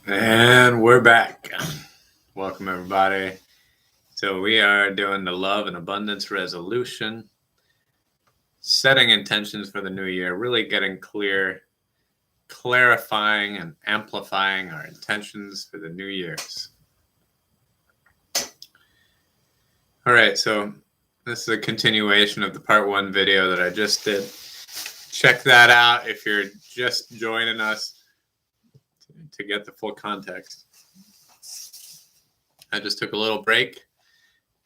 And we're back. Welcome, everybody. So we are doing the love and abundance resolution, setting intentions for the new year, really getting clear, clarifying and amplifying our intentions for the new years. All right, so this is a continuation of the part 1 video that I just did. Check that out if you're just joining us to get the full context. I just took a little break,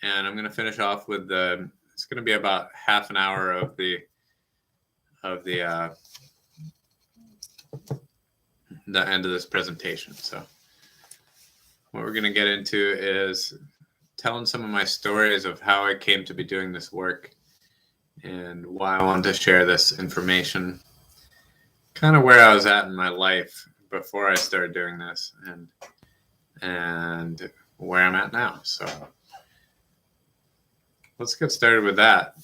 and I'm going to finish off with it's going to be about half an hour of the end of this presentation. So what we're going to get into is telling some of my stories of how I came to be doing this work and why I wanted to share this information, kind of where I was at in my life before I started doing this, and where I'm at now. So let's get started with that.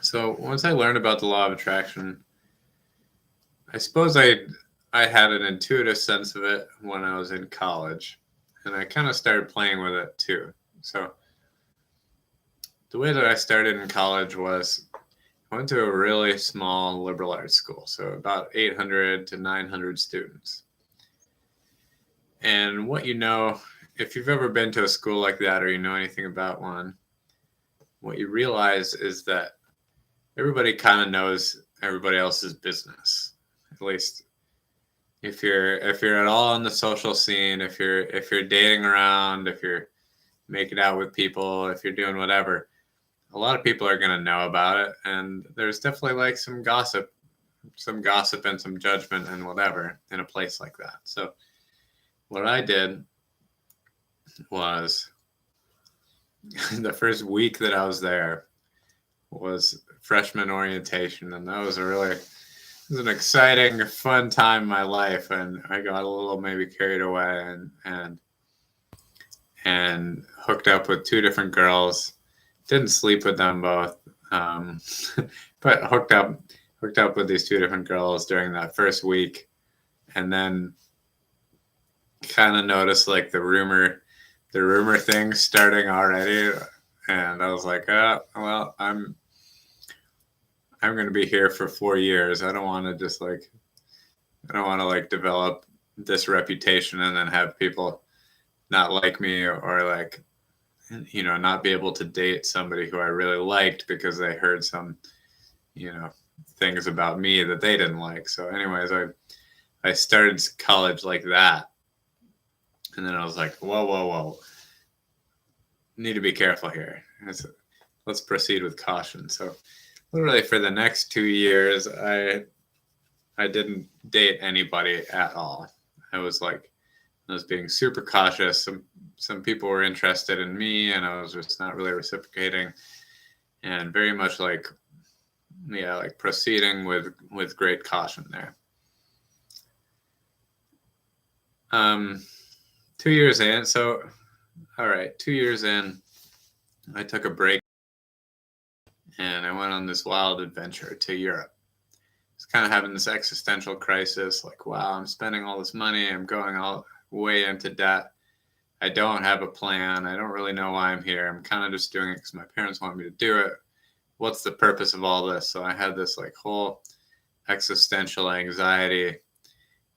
So once I learned about the law of attraction, I suppose I had an intuitive sense of it when I was in college, and I kind of started playing with it too. So the way that I started in college was I went to a really small liberal arts school, so about 800 to 900 students. And what you know, if you've ever been to a school like that or you know anything about one, what you realize is that everybody kind of knows everybody else's business. At least if you're at all on the social scene, if you're dating around, if you're making out with people, if you're doing whatever, a lot of people are going to know about it. And there's definitely like some gossip and some judgment and whatever in a place like that. So what I did was the first week that I was there was freshman orientation, and that was it was an exciting, fun time in my life, and I got a little maybe carried away and hooked up with 2 different girls. Didn't sleep with them both, but hooked up with these 2 different girls during that first week, and then kind of noticed like the rumor thing starting already, and I was like, well, I'm going to be here for 4 years. I don't want to develop this reputation and then have people not like me or like, not be able to date somebody who I really liked because they heard some, things about me that they didn't like. So anyways, I started college like that. And then I was like, whoa. Need to be careful here. Let's proceed with caution. So literally for the next 2 years, I didn't date anybody at all. I was being super cautious. Some people were interested in me, and I was just not really reciprocating, and very much like proceeding with great caution there. 2 years in. So, all right, 2 years in, I took a break and I went on this wild adventure to Europe. I was kind of having this existential crisis, like, wow, I'm spending all this money. I'm going all way into debt. I don't have a plan. I don't really know why I'm here. I'm kind of just doing it because my parents want me to do it. What's the purpose of all this? So I had this like whole existential anxiety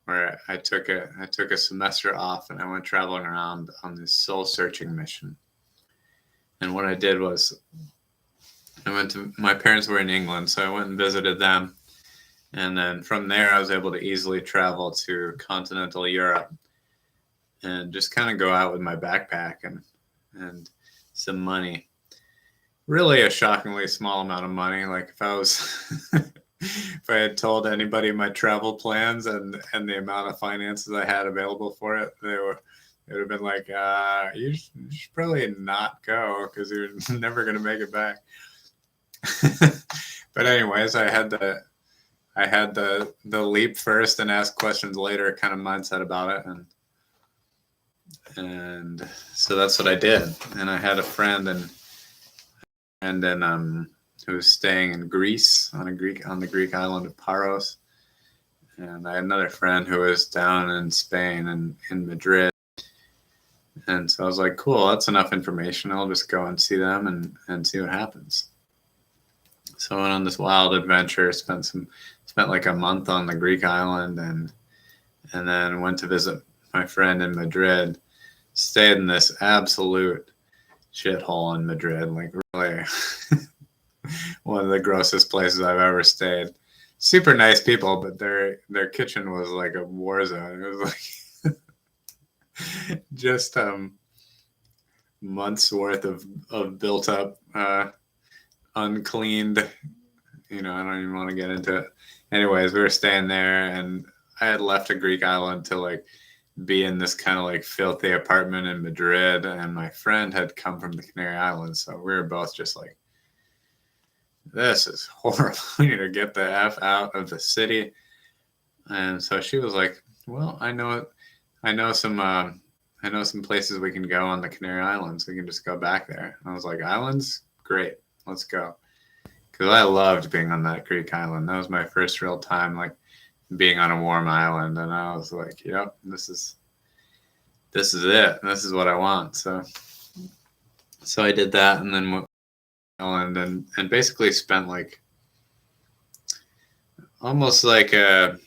where I took a semester off and I went traveling around on this soul searching mission. And what I did was my parents were in England, so I went and visited them. And then from there, I was able to easily travel to continental Europe and just kind of go out with my backpack and some money. Really a shockingly small amount of money. Like if I had told anybody my travel plans and the amount of finances I had available for it, they would have been like, you should probably not go because you're never going to make it back. But anyways, I had the leap first and ask questions later kind of mindset about it, and so that's what I did. And I had a friend who was staying in Greece on the Greek island of Paros, And I had another friend who was down in Spain and in Madrid. And so I was like, cool, that's enough information. I'll just go and see them and see what happens. So I went on this wild adventure, spent like a month on the Greek island, and then went to visit my friend in Madrid. Stayed in this absolute shithole in Madrid, like really one of the grossest places I've ever stayed. Super nice people, but their kitchen was like a war zone. It was like just months worth of built up uncleaned, I don't even want to get into it. Anyways, we were staying there, and I had left a Greek island to like be in this kind of like filthy apartment in Madrid, and my friend had come from the Canary Islands, so we were both just like, this is horrible. We need to get the F out of the city. And so she was like, well, I know some places we can go on the Canary Islands. We can just go back there. And I was like, islands? Great. Let's go. Because I loved being on that Greek island. That was my first real time like being on a warm island. And I was like, yep, this is it. This is what I want. So I did that, and then went island and basically spent like almost like it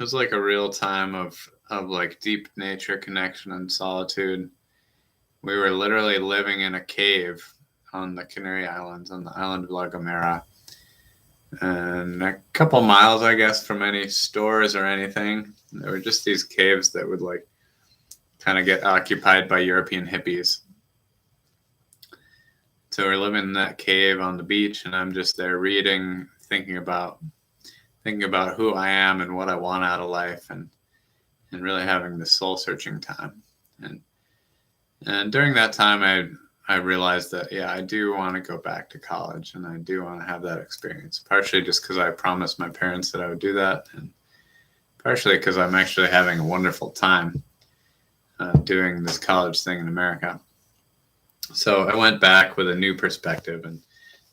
was like a real time of like deep nature connection and solitude. We were literally living in a cave on the Canary Islands, on the island of La Gomera, and a couple miles, I guess, from any stores or anything. There were just these caves that would like kind of get occupied by European hippies. So we're living in that cave on the beach, and I'm just there reading, thinking about who I am and what I want out of life, and really having this soul searching time. And during that time, I realized that, yeah, I do want to go back to college, and I do want to have that experience, partially just because I promised my parents that I would do that, and partially because I'm actually having a wonderful time doing this college thing in America. So I went back with a new perspective and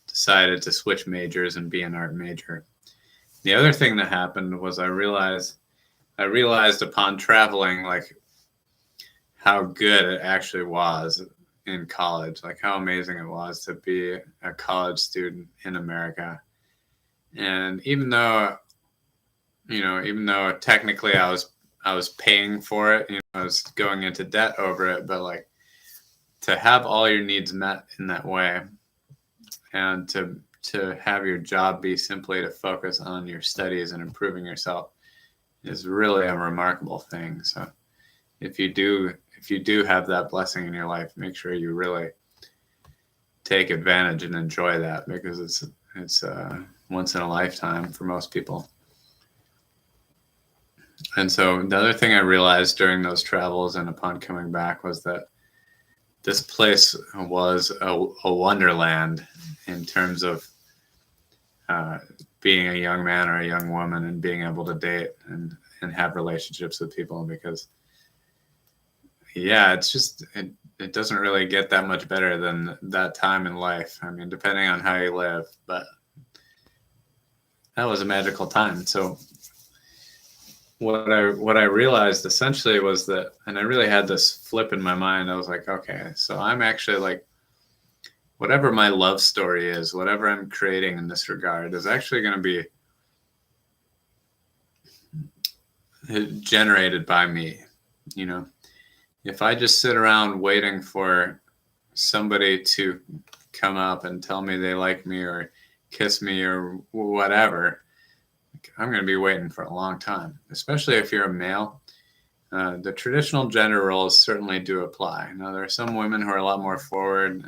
decided to switch majors and be an art major. The other thing that happened was I realized upon traveling, like, how good it actually was in college, like how amazing it was to be a college student in America. And even though technically I was paying for it, I was going into debt over it, but like to have all your needs met in that way, and to have your job be simply to focus on your studies and improving yourself is really a remarkable thing. So if you do have that blessing in your life, make sure you really take advantage and enjoy that, because it's once in a lifetime for most people. And so the other thing I realized during those travels and upon coming back was that this place was a wonderland in terms of being a young man or a young woman and being able to date and have relationships with people, because it's just, it doesn't really get that much better than that time in life. I mean, depending on how you live, but that was a magical time. So what I realized essentially was that, and I really had this flip in my mind. I was like, okay, so I'm actually like, whatever my love story is, whatever I'm creating in this regard is actually going to be generated by me. If I just sit around waiting for somebody to come up and tell me they like me or kiss me or whatever, I'm going to be waiting for a long time, especially if you're a male. The traditional gender roles certainly do apply. Now, there are some women who are a lot more forward,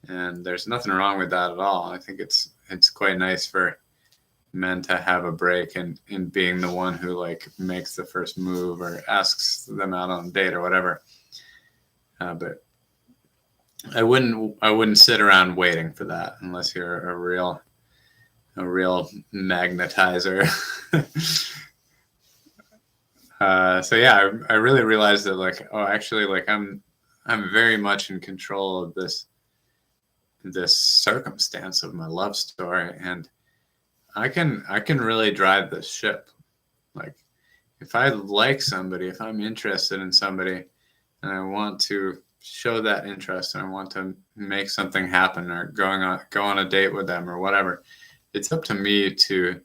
and there's nothing wrong with that at all. I think it's quite nice for men to have a break in being the one who like makes the first move or asks them out on a date or whatever. But I wouldn't sit around waiting for that unless you're a real magnetizer. So yeah, I really realized that like, oh, actually, like I'm very much in control of this circumstance of my love story, and I can really drive this ship. Like, if I like somebody, if I'm interested in somebody, and I want to show that interest, and I want to make something happen, or go on a date with them, or whatever, it's up to me to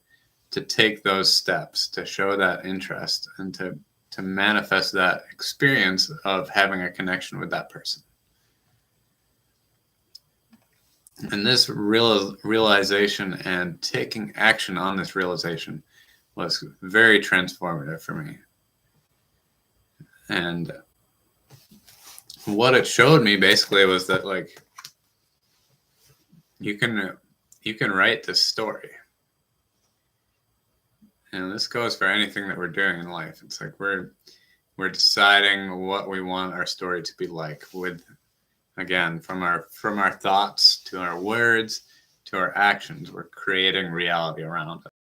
take those steps, to show that interest, and to manifest that experience of having a connection with that person. And this realization and taking action on this realization was very transformative for me. And what it showed me basically was that, like, you can write this story. And this goes for anything that we're doing in life. It's like we're deciding what we want our story to be like, with, again, from our thoughts to our words to our actions. We're creating reality around it.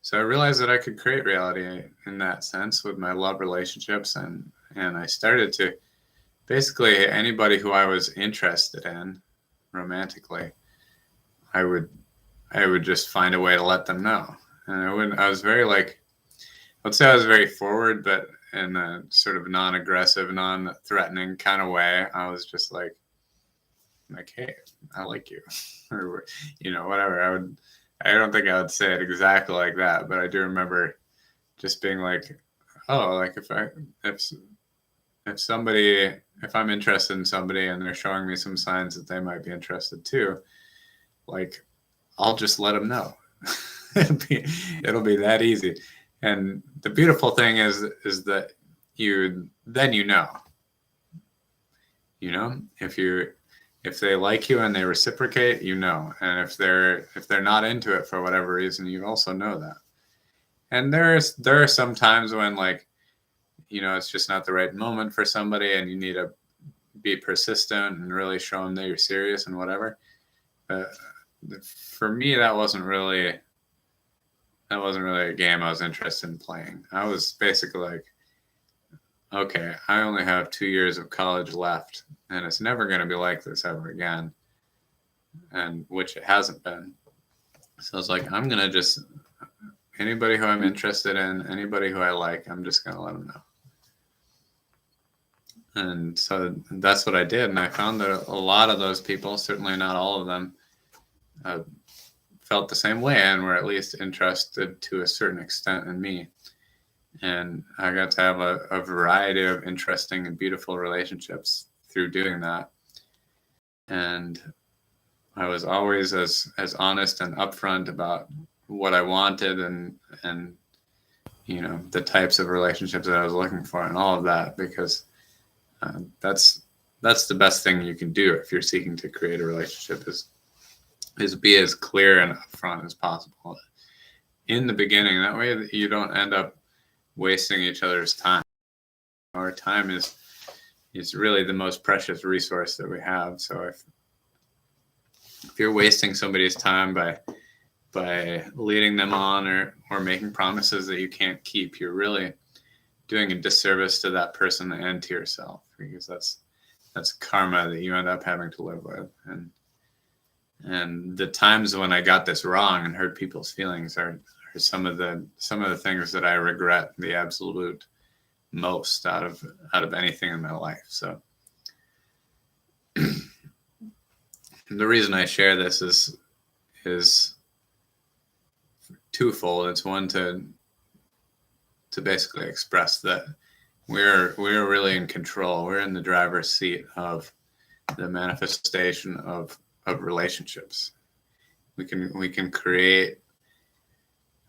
So I realized that I could create reality in that sense with my love relationships, and I started to, basically, anybody who I was interested in romantically, I would just find a way to let them know. And I was very, like, let's say I was very forward, but in a sort of non-aggressive, non-threatening kind of way. I was just like, hey, I like you, or, whatever. I don't think I would say it exactly like that, but I do remember just being like, oh, like, if I'm interested in somebody and they're showing me some signs that they might be interested too, like, I'll just let them know. It'll be that easy. And the beautiful thing is that you know, if they like you and they reciprocate, and if they're not into it for whatever reason, you also know that. And there are some times when, like, it's just not the right moment for somebody, and you need to be persistent and really show them that you're serious and whatever. But for me, that wasn't really a game I was interested in playing. I was basically like, okay, I only have 2 years of college left, and it's never going to be like this ever again, and which it hasn't been. So I was like, I'm going to just, anybody who I'm interested in, anybody who I like, I'm just going to let them know. And so that's what I did. And I found that a lot of those people, certainly not all of them, felt the same way and were at least interested to a certain extent in me. And I got to have a variety of interesting and beautiful relationships through doing that. And I was always as honest and upfront about what I wanted, and the types of relationships that I was looking for, and all of that, because that's the best thing you can do if you're seeking to create a relationship, is be as clear and upfront as possible in the beginning. That way that you don't end up wasting each other's time. Our time is really the most precious resource that we have. So if you're wasting somebody's time by leading them on or making promises that you can't keep, you're really doing a disservice to that person and to yourself, because that's karma that you end up having to live with. And the times when I got this wrong and hurt people's feelings are some of the things that I regret the absolute most out of anything in my life. So the reason I share this is twofold. It's one, to basically express that we're really in control. We're in the driver's seat of the manifestation of relationships. We can create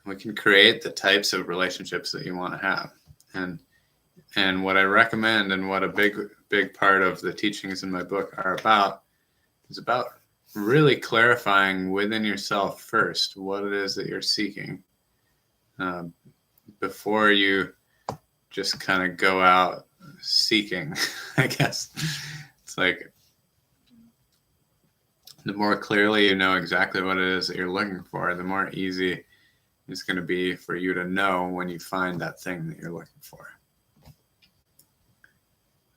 the types of relationships that you want to have. And what I recommend, and what a big part of the teachings in my book are about, is about really clarifying within yourself first what it is that you're seeking, before you just kind of go out seeking. I guess it's like, the more clearly you know exactly what it is that you're looking for, the more easy it's going to be for you to know when you find that thing that you're looking for.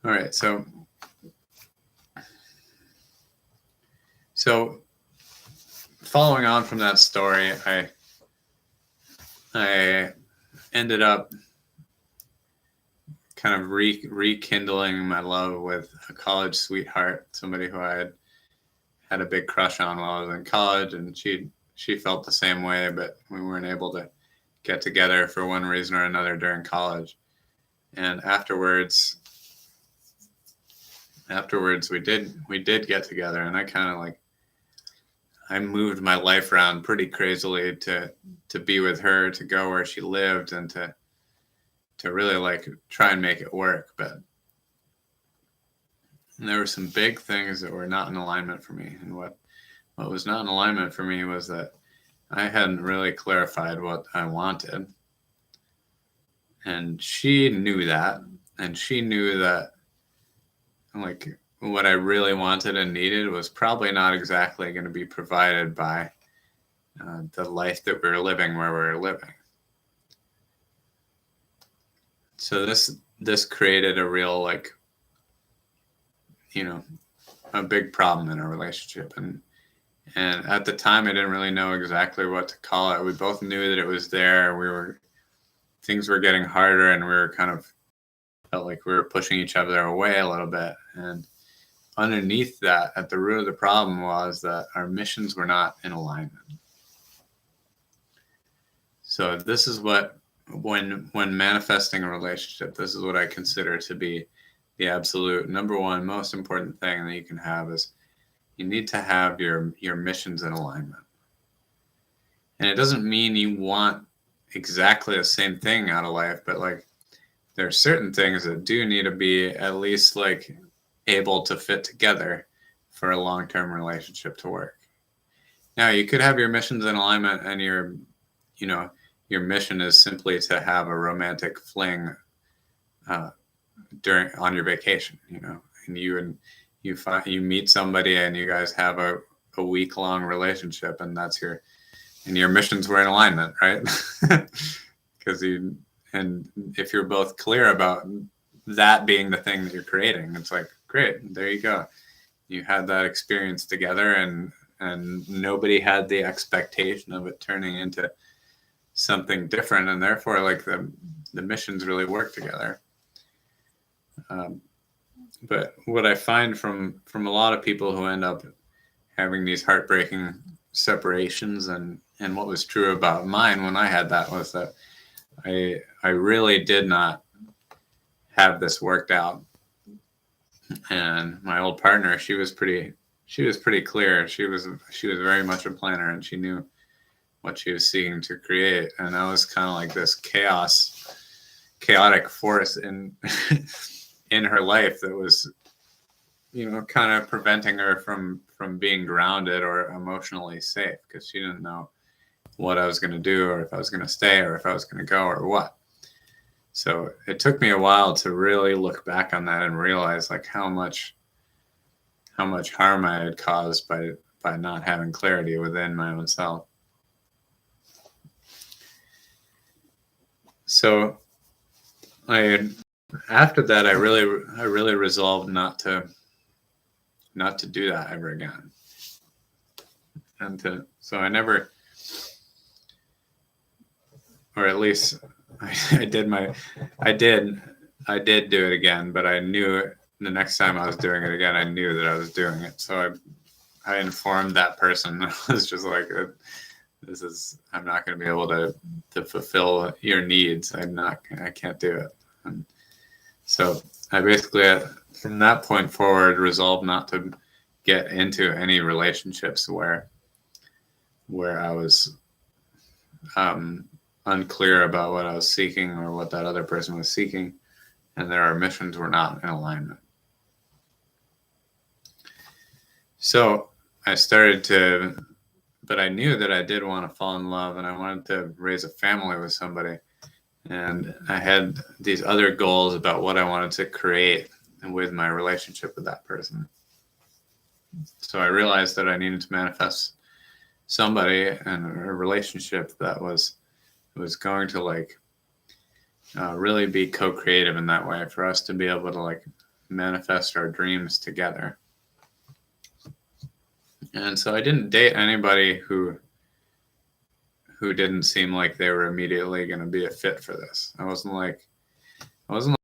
All right, so following on from that story, I ended up kind of rekindling my love with a college sweetheart, somebody who I had a big crush on while I was in college, and she felt the same way, but we weren't able to get together for one reason or another during college. And afterwards we did get together, and I kind of like, I moved my life around pretty crazily to be with her, to go where she lived, and to really like try and make it work. But there were some big things that were not in alignment for me. And what was not in alignment for me was that I hadn't really clarified what I wanted. And she knew that. And she knew that like what I really wanted and needed was probably not exactly going to be provided by the life that we were living where we were living. So this created a real, like, a big problem in our relationship. And at the time, I didn't really know exactly what to call it. We both knew that it was there. Things were getting harder, and we were kind of felt like we were pushing each other away a little bit. And underneath that, at the root of the problem, was that our missions were not in alignment. So this is what, when manifesting a relationship, this is what I consider to be the absolute number one most important thing that you can have, is you need to have your missions in alignment. And it doesn't mean you want exactly the same thing out of life, but like there are certain things that do need to be at least like able to fit together for a long-term relationship to work. Now, you could have your missions in alignment, and your mission is simply to have a romantic fling on your vacation, and you meet somebody and you guys have a week-long relationship, and your missions were in alignment, right? Because and if you're both clear about that being the thing that you're creating, it's like, great, there you go. You had that experience together, and nobody had the expectation of it turning into something different, and therefore like the missions really work together. But what I find from a lot of people who end up having these heartbreaking separations, and what was true about mine when I had that, was that I really did not have this worked out. And my old partner, she was pretty clear. She was very much a planner, and she knew what she was seeking to create. And I was kind of like this chaotic force in in her life that was, kind of preventing her from being grounded or emotionally safe, because she didn't know what I was going to do, or if I was going to stay, or if I was going to go, or what. So it took me a while to really look back on that and realize like how much harm I had caused by not having clarity within my own self. So after that, I really resolved not to do that ever again. So I never, or at least I did do it again, but I knew the next time I was doing it again, I knew that I was doing it. So I informed that person. I was just like, I'm not going to be able to fulfill your needs. I can't do it. And so I basically, from that point forward, resolved not to get into any relationships where I was unclear about what I was seeking or what that other person was seeking, and our missions were not in alignment. So I but I knew that I did want to fall in love, and I wanted to raise a family with somebody. And I had these other goals about what I wanted to create with my relationship with that person. So I realized that I needed to manifest somebody and a relationship that was going to like really be co-creative in that way, for us to be able to like manifest our dreams together. And so I didn't date anybody who didn't seem like they were immediately going to be a fit for this. I wasn't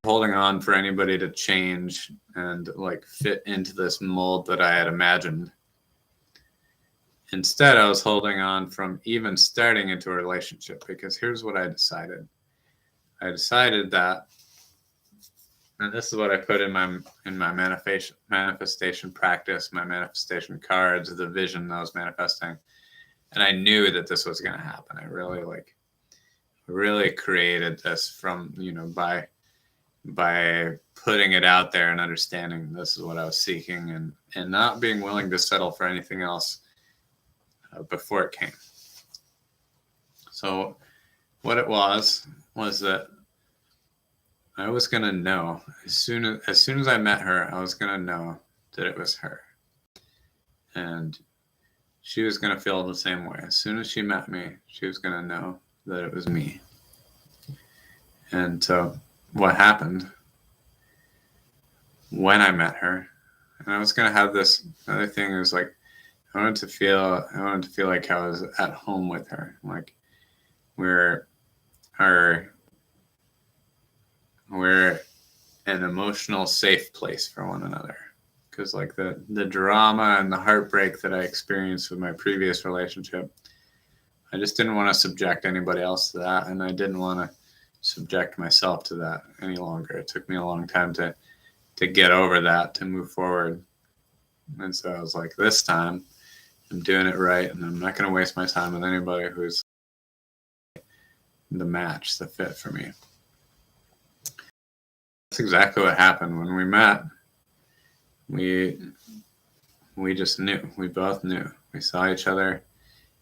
holding on for anybody to change and like fit into this mold that I had imagined. Instead, I was holding on from even starting into a relationship, because here's what I decided. I decided that, and this is what I put in my manifestation practice, my manifestation cards, the vision I was manifesting. And I knew that this was going to happen. I really created this from, by putting it out there and understanding this is what I was seeking, and not being willing to settle for anything else before it came. So what it was that I was going to know as soon as I met her, I was going to know that it was her. And she was going to feel the same way. As soon as she met me, she was going to know that it was me. And so what happened when I met her, and I was going to have this other thing, is like, I wanted to feel like I was at home with her. Like we're an emotional safe place for one another. Because like the drama and the heartbreak that I experienced with my previous relationship, I just didn't want to subject anybody else to that, and I didn't want to subject myself to that any longer. It took me a long time to get over that, to move forward. And so I was like, this time I'm doing it right, and I'm not going to waste my time with anybody who's the match, the fit for me. That's exactly what happened. When we met, we just knew. We both knew. We saw each other,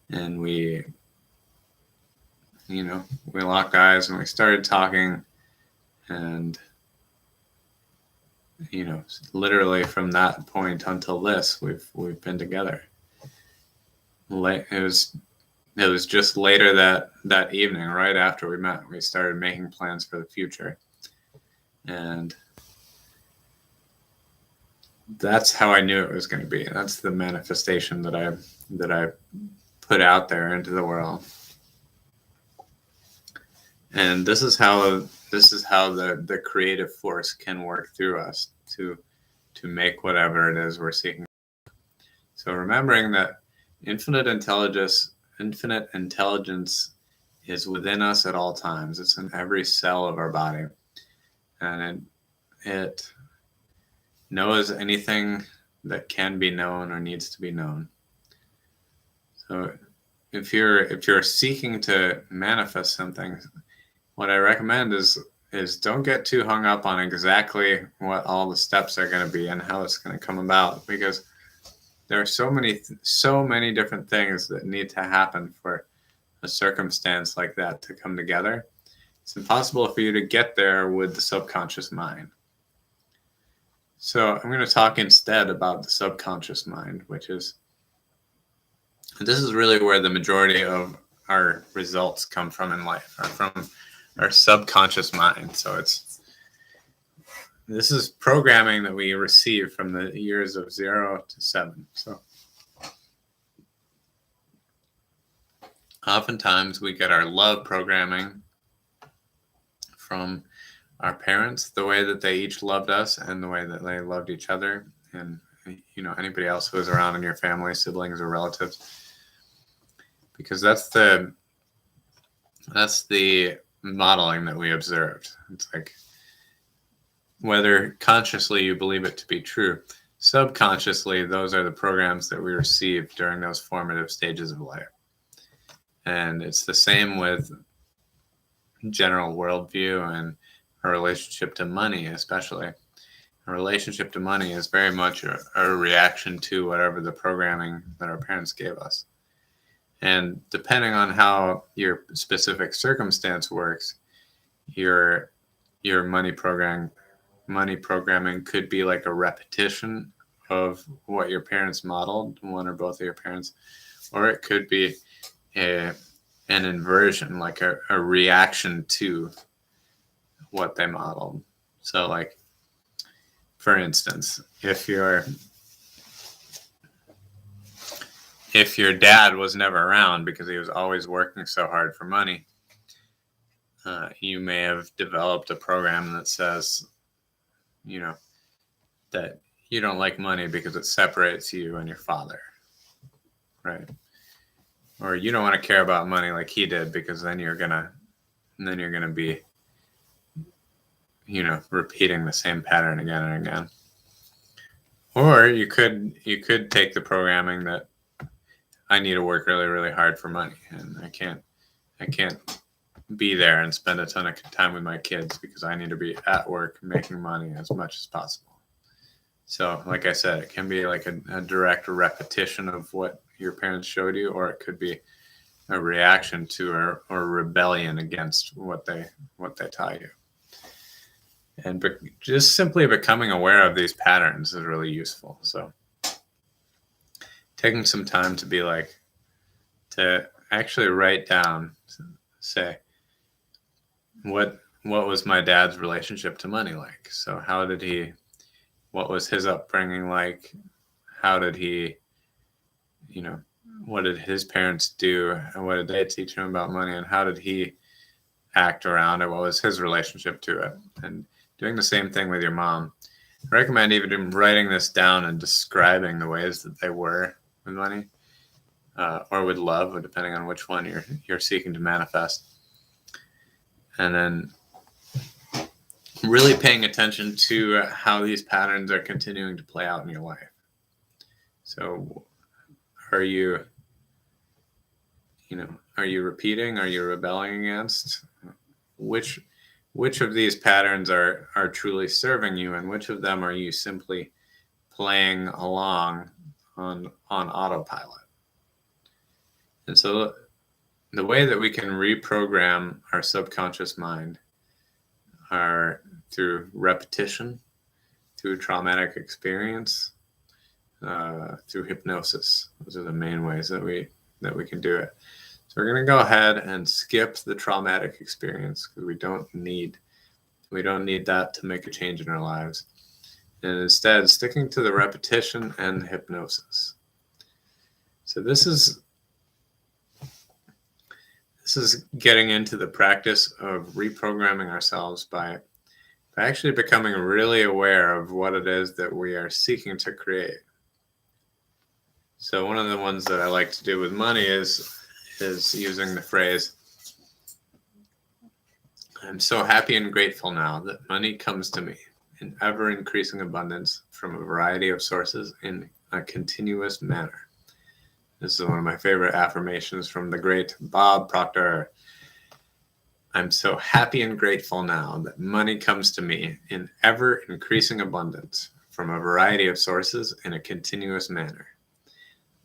and we locked eyes and we started talking, and literally from that point until this, we've been together. It was just later that evening, right after we met, we started making plans for the future, and that's how I knew it was going to be. That's the manifestation that I put out there into the world. And this is how the creative force can work through us to make whatever it is we're seeking. So remembering that infinite intelligence is within us at all times. It's in every cell of our body, and it knows anything that can be known or needs to be known. So if you're seeking to manifest something, what I recommend is don't get too hung up on exactly what all the steps are going to be and how it's going to come about, because there are so many different things that need to happen for a circumstance like that to come together. It's impossible for you to get there with the subconscious mind. So I'm going to talk instead about the subconscious mind, this is really where the majority of our results come from in life, are from our subconscious mind. So this is programming that we receive from the years of 0 to 7. So oftentimes we get our love programming from our parents, the way that they each loved us and the way that they loved each other, and anybody else who was around in your family, siblings or relatives, because that's the modeling that we observed. It's like, whether consciously you believe it to be true, subconsciously those are the programs that we receive during those formative stages of life. And it's the same with general worldview and a relationship to money, especially. A relationship to money is very much a reaction to whatever the programming that our parents gave us. And depending on how your specific circumstance works, your money programming could be like a repetition of what your parents modeled, one or both of your parents, or it could be an inversion, like a reaction to what they modeled. So like, for instance, if your if your dad was never around because he was always working so hard for money, you may have developed a program that says, that you don't like money because it separates you and your father, right? Or you don't want to care about money like he did because then you're gonna be, repeating the same pattern again and again. Or you could take the programming that I need to work really, really hard for money, and I can't be there and spend a ton of time with my kids because I need to be at work making money as much as possible. So, like I said, it can be like a direct repetition of what your parents showed you, or it could be a reaction to or rebellion against what they taught you. And just simply becoming aware of these patterns is really useful. So taking some time to actually write down, say, what was my dad's relationship to money like? So what was his upbringing like? How did he, what did his parents do? And what did they teach him about money? And how did he act around it? What was his relationship to it? And doing the same thing with your mom. I recommend even writing this down and describing the ways that they were with money, or with love, or depending on which one you're seeking to manifest. And then really paying attention to how these patterns are continuing to play out in your life. So are you repeating? Are you rebelling against? Which of these patterns are truly serving you, and which of them are you simply playing along on autopilot? And so the way that we can reprogram our subconscious mind are through repetition, through traumatic experience, through hypnosis. Those are the main ways that we can do it. So we're going to go ahead and skip the traumatic experience because we don't need that to make a change in our lives. And instead, sticking to the repetition and hypnosis. So this is getting into the practice of reprogramming ourselves by actually becoming really aware of what it is that we are seeking to create. So one of the ones that I like to do with money is using the phrase, I'm so happy and grateful now that money comes to me in ever-increasing abundance from a variety of sources in a continuous manner. This is one of my favorite affirmations from the great Bob Proctor. I'm so happy and grateful now that money comes to me in ever-increasing abundance from a variety of sources in a continuous manner.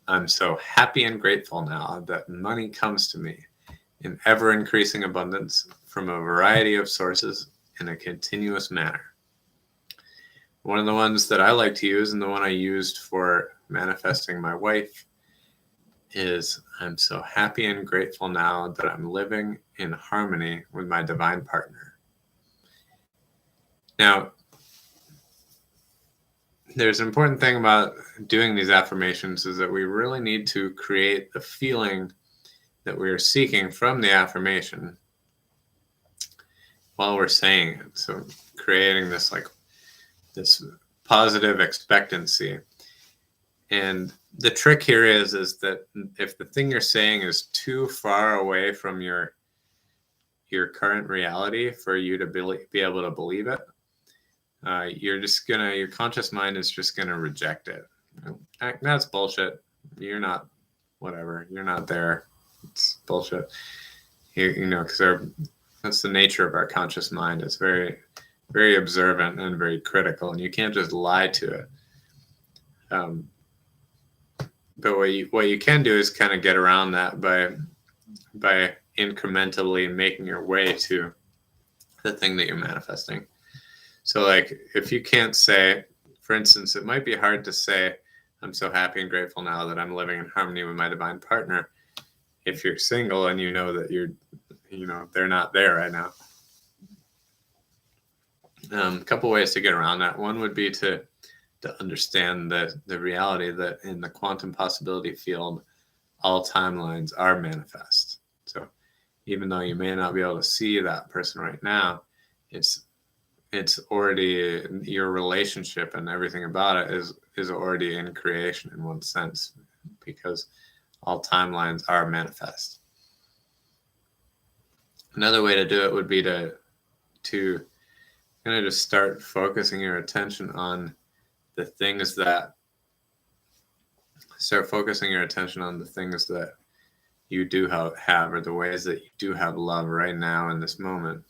I'm so happy and grateful now that money comes to me in ever-increasing abundance from a variety of sources in a continuous manner. One of the ones that I like to use, and the one I used for manifesting my wife, is I'm so happy and grateful now that I'm living in harmony with my divine partner. Now, there's an important thing about doing these affirmations is that we really need to create the feeling that we are seeking from the affirmation while we're saying it. So creating this positive expectancy. And the trick here is that if the thing you're saying is too far away from your current reality for you to be able to believe it, your conscious mind is just gonna reject it. That's bullshit. You're not, whatever. You're not there. It's bullshit. Because that's the nature of our conscious mind. It's very, very observant and very critical, and you can't just lie to it. But what you can do is kind of get around that by incrementally making your way to the thing that you're manifesting. So like if you can't say, for instance, it might be hard to say, I'm so happy and grateful now that I'm living in harmony with my divine partner, if you're single and you know that they're not there right now. A couple ways to get around that. One would be to understand the reality that in the quantum possibility field, all timelines are manifest. So even though you may not be able to see that person right now, it's already, your relationship and everything about it is already in creation in one sense, because all timelines are manifest. Another way to do it would be to kind of just start focusing your attention on the things that you do have, or the ways that you do have love right now in this moment.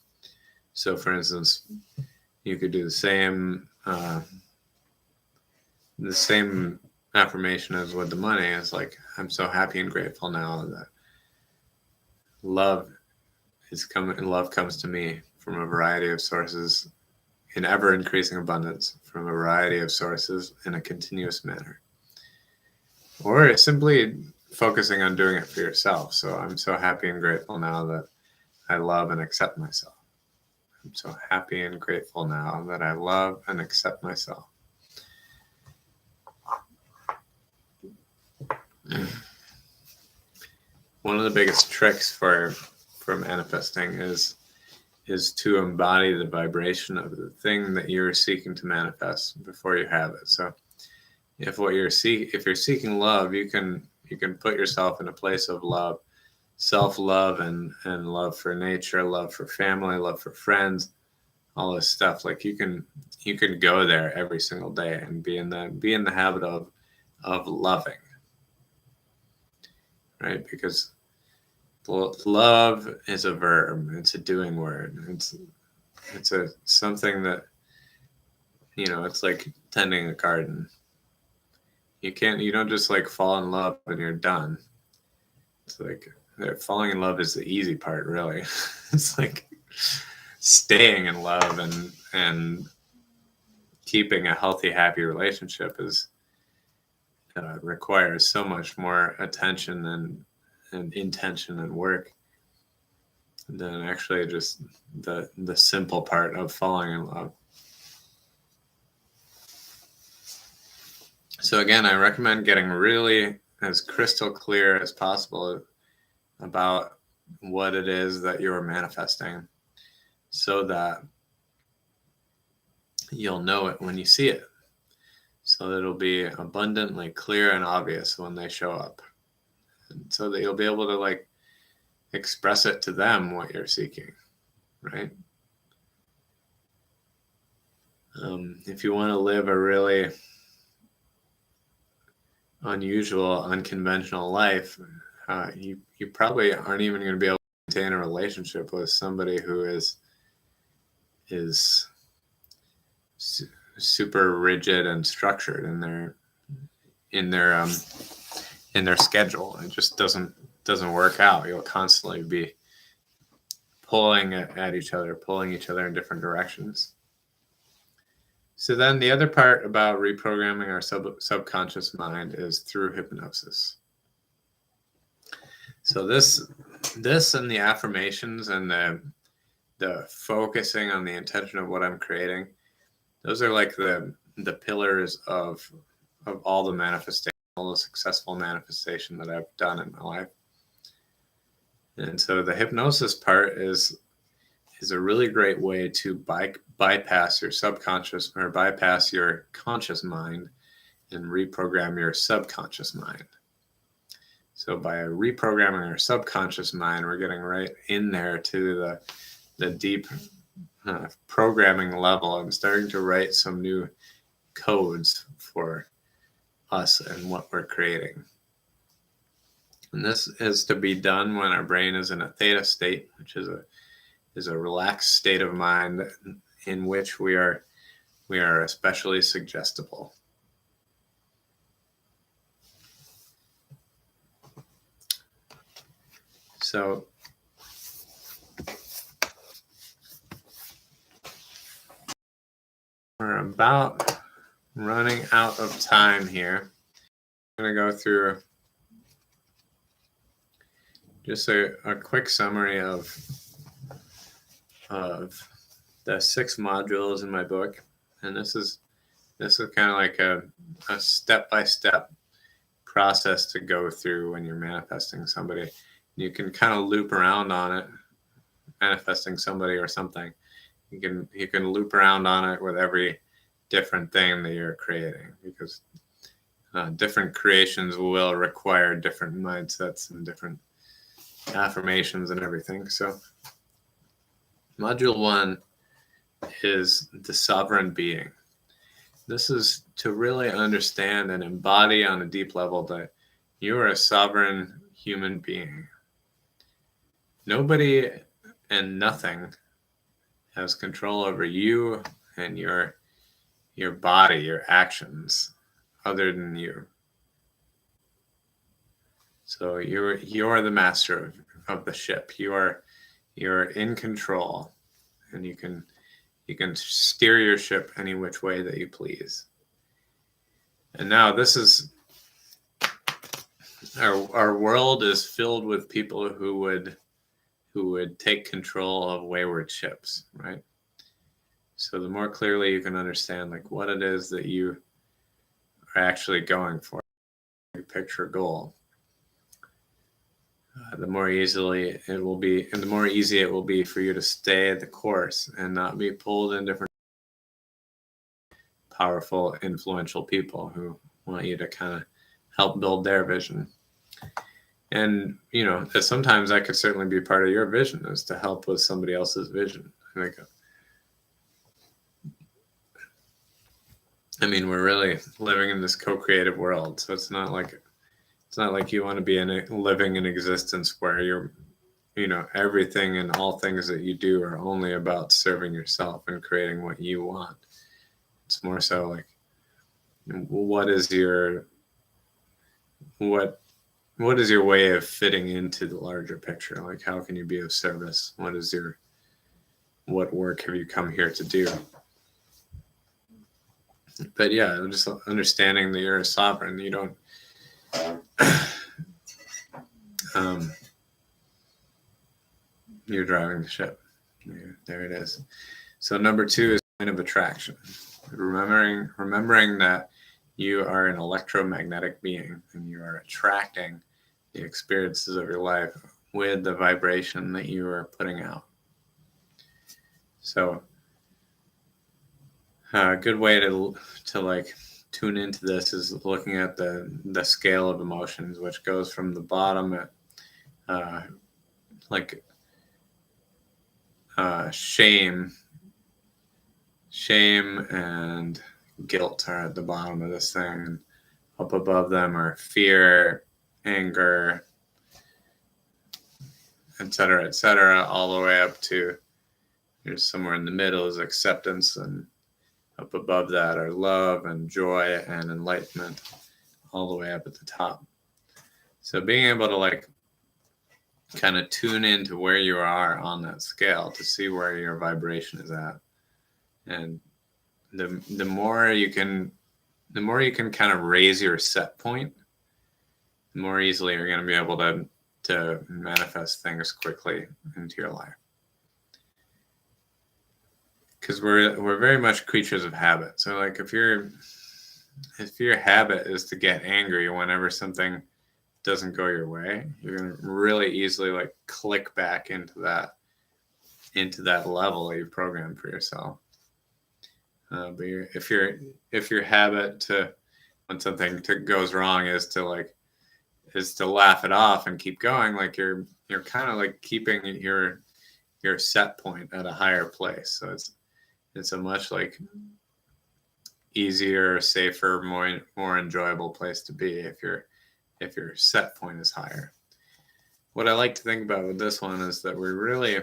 So for instance, you could do the same affirmation as with the money. It's like, I'm so happy and grateful now that love comes to me from a variety of sources in ever increasing abundance, from a variety of sources in a continuous manner. Or simply focusing on doing it for yourself. So I'm so happy and grateful now that I love and accept myself. I'm so happy and grateful now that I love and accept myself. One of the biggest tricks for manifesting is to embody the vibration of the thing that you're seeking to manifest before you have it. So if you're seeking love, you can put yourself in a place of love, self-love, and love for nature, love for family, love for friends, all this stuff. Like you can go there every single day and be in the habit of loving, right? Because love is a verb. It's a doing word. It's something that, it's like tending a garden. You don't just like fall in love and you're done. It's like falling in love is the easy part, really. It's like staying in love and keeping a healthy, happy relationship requires so much more attention and intention and work than actually just the simple part of falling in love. So again, I recommend getting really as crystal clear as possible about what it is that you're manifesting, so that you'll know it when you see it. So that it'll be abundantly clear and obvious when they show up. And so that you'll be able to like express it to them what you're seeking, right? If you want to live a really unusual, unconventional life, you probably aren't even going to be able to maintain a relationship with somebody who is super rigid and structured in their schedule. It just doesn't work out. You'll constantly be pulling at each other, pulling each other in different directions. So then the other part about reprogramming our subconscious mind is through hypnosis. So this and the affirmations and the focusing on the intention of what I'm creating, those are like the pillars of all the manifestation, all the successful manifestation that I've done in my life. And so the hypnosis part is a really great way to bypass your subconscious, or bypass your conscious mind, and reprogram your subconscious mind. So by reprogramming our subconscious mind, we're getting right in there to the deep programming level and starting to write some new codes for us and what we're creating. And this is to be done when our brain is in a theta state, which is a relaxed state of mind in which we are especially suggestible. So we're about running out of time here. I'm going to go through just a quick summary of the 6 modules in my book. And this is kind of like a step-by-step process to go through when you're manifesting somebody. You can kind of loop around on it, manifesting somebody or something. You can loop around on it with every different thing that you're creating, because different creations will require different mindsets and different affirmations and everything. So module 1 is the sovereign being. This is to really understand and embody on a deep level that you are a sovereign human being. Nobody and nothing has control over you and your body, your actions, other than you. So you're the master of the ship. You're in control, and you can steer your ship any which way that you please. And now this is our world is filled with people who would take control of wayward ships, right? So the more clearly you can understand like what it is that you are actually going for, you picture a goal, the more easily it will be, and the more easy it will be for you to stay the course and not be pulled in different powerful, influential people who want you to kind of help build their vision. And, you know, sometimes that could certainly be part of your vision, is to help with somebody else's vision. I mean, we're really living in this co-creative world. So it's not like you want to be living in existence where you know, everything and all things that you do are only about serving yourself and creating what you want. It's more so like, what is your way of fitting into the larger picture? Like, how can you be of service? What work have you come here to do? But yeah, just understanding that you're a sovereign. You don't you're driving the ship. There it is. So number 2 is point of attraction. Remembering that you are an electromagnetic being and you are attracting the experiences of your life with the vibration that you are putting out. So a good way to like tune into this is looking at the scale of emotions, which goes from the bottom at shame and guilt are at the bottom of this thing, and up above them are fear, anger, etc., all the way up to somewhere in the middle is acceptance, and up above that are love and joy and enlightenment, all the way up at the top. So being able to like kind of tune into where you are on that scale to see where your vibration is at, and the more you can kind of raise your set point, the more easily you're going to be able to manifest things quickly into your life. Because we're very much creatures of habit. So like if your habit is to get angry whenever something doesn't go your way, you're going to really easily like click back into that level that you programmed for yourself. But if your habit to when something goes wrong is to laugh it off and keep going, like you're kind of like keeping your set point at a higher place. So it's a much like easier, safer, more enjoyable place to be if your set point is higher. What I like to think about with this one is that we're really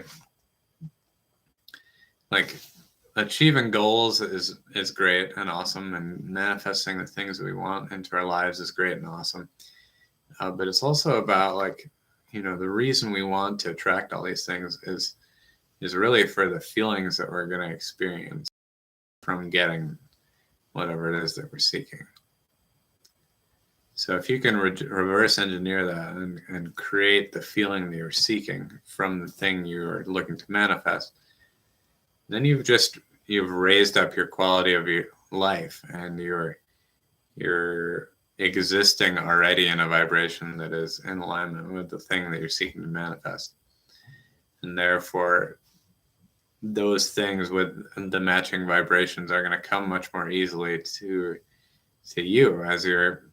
like achieving goals is great and awesome, and manifesting the things that we want into our lives is great and awesome. But it's also about like, you know, the reason we want to attract all these things is really for the feelings that we're going to experience from getting whatever it is that we're seeking. So if you can reverse engineer that and create the feeling that you're seeking from the thing you're looking to manifest, then you've raised up your quality of your life, and you're existing already in a vibration that is in alignment with the thing that you're seeking to manifest. And therefore, those things with the matching vibrations are going to come much more easily to you as you're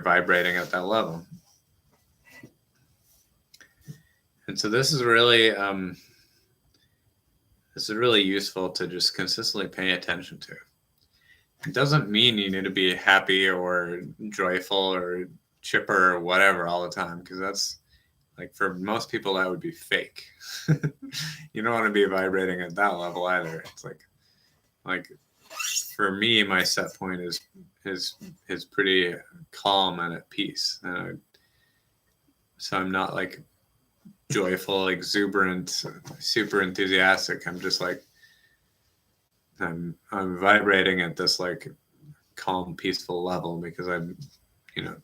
vibrating at that level. And so this is really useful to just consistently pay attention to. It doesn't mean you need to be happy or joyful or chipper or whatever all the time, because that's like, for most people that would be fake. You don't want to be vibrating at that level either. It's like for me, my set point is pretty calm and at peace. So I'm not like joyful, exuberant, super enthusiastic. I'm just like, I'm vibrating at this like calm, peaceful level, because I'm,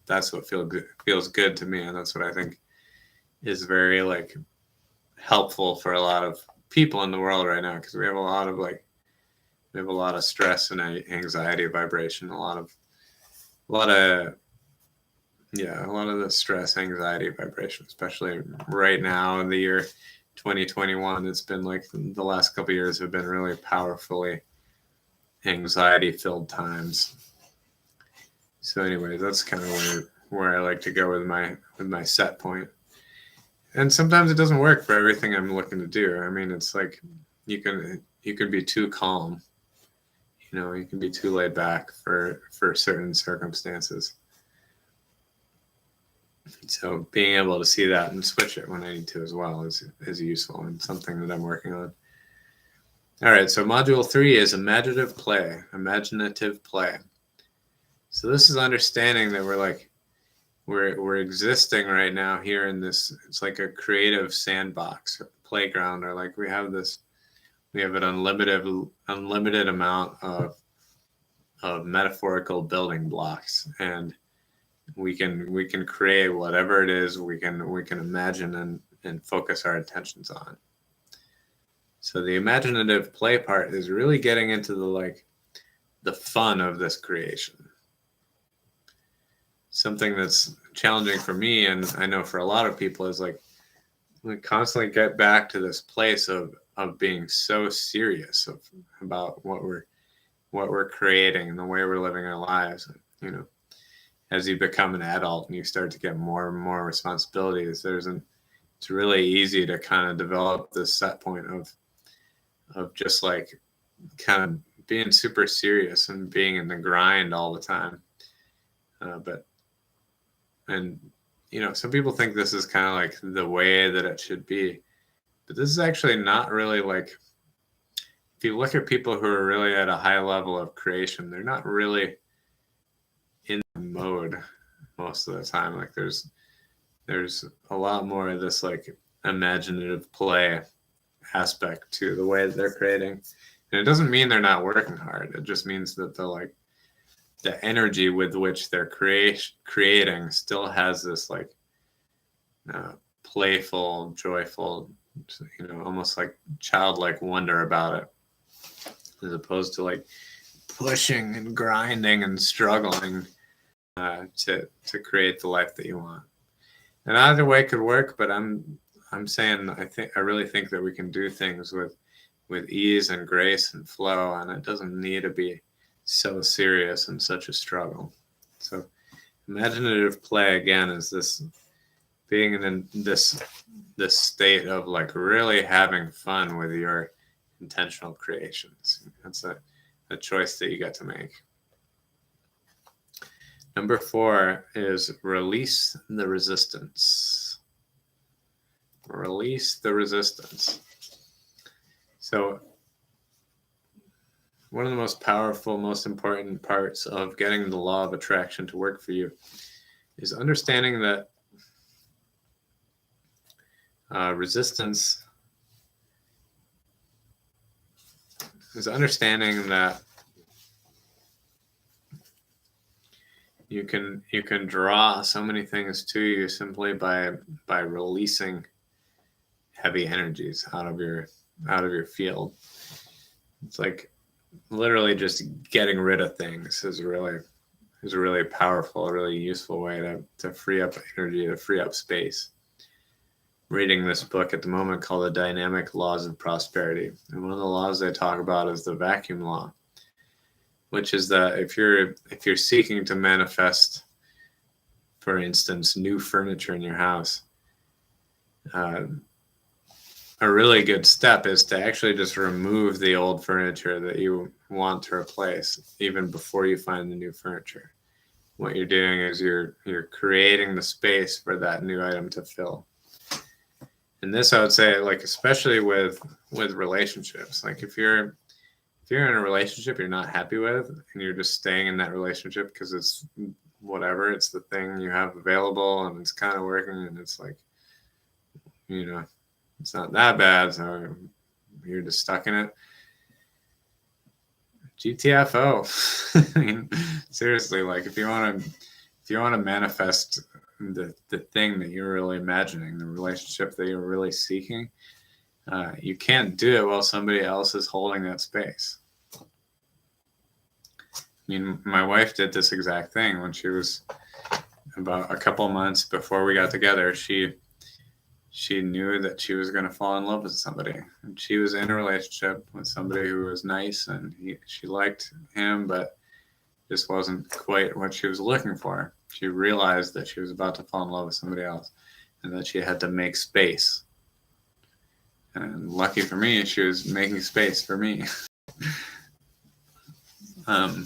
that's what feels good to me, and that's what I think is very like helpful for a lot of people in the world right now, because we have a lot of stress and anxiety vibration, a lot of the stress, anxiety vibration, especially right now in the year 2021. It's been like the last couple of years have been really powerfully anxiety filled times. So anyway, that's kind of where I like to go with my set point. And sometimes it doesn't work for everything I'm looking to do. I mean, it's like you can be too calm, you can be too laid back for certain circumstances. So being able to see that and switch it when I need to as well is useful, and something that I'm working on. All right, so module 3 is imaginative play. So this is understanding that we're existing right now here in this, it's like a creative sandbox or playground, or like we have an unlimited amount of metaphorical building blocks, and we can create whatever it is we can imagine and focus our attentions on. So the imaginative play part is really getting into the fun of this creation. Something that's challenging for me, and I know for a lot of people, is like we constantly get back to this place of being so serious about what we're creating and the way we're living our lives. As you become an adult and you start to get more and more responsibilities, it's really easy to kind of develop this set point of just like kind of being super serious and being in the grind all the time. Some people think this is kind of like the way that it should be, but this is actually not really like, if you look at people who are really at a high level of creation, they're not really in the mode most of the time. Like there's a lot more of this like imaginative play aspect to the way that they're creating. And it doesn't mean they're not working hard. It just means that the energy with which they're creating still has this like playful, joyful, almost like childlike wonder about it, as opposed to like pushing and grinding and struggling to create the life that you want. And either way could work, but I'm saying I really think that we can do things with ease and grace and flow, and it doesn't need to be so serious and such a struggle. So imaginative play, again, is this being in this state of like really having fun with your intentional creations. That's a choice that you get to make. Number 4 is release the resistance. Release the resistance. So one of the most powerful, most important parts of getting the law of attraction to work for you is understanding that resistance is understanding that you can draw so many things to you simply by releasing heavy energies out of your field. It's like literally just getting rid of things is really is a really powerful, really useful way to free up energy, to free up space. Reading this book at the moment called The Dynamic Laws of Prosperity. And one of the laws they talk about is the vacuum law, which is that if you're seeking to manifest, for instance, new furniture in your house, a really good step is to actually just remove the old furniture that you want to replace even before you find the new furniture. What you're doing is you're creating the space for that new item to fill. And this, I would say, like, especially with relationships, like if you're in a relationship you're not happy with and you're just staying in that relationship because it's whatever, it's the thing you have available and it's kind of working and it's like, it's not that bad, so you're just stuck in it. GTFO. I mean, seriously, like if you want to manifest the thing that you're really imagining, the relationship that you're really seeking, you can't do it while somebody else is holding that space. I mean, my wife did this exact thing when she was about a couple months before we got together. She knew that she was going to fall in love with somebody, and she was in a relationship with somebody who was nice and she liked him, but this wasn't quite what she was looking for. She realized that she was about to fall in love with somebody else and that she had to make space. And lucky for me, she was making space for me. But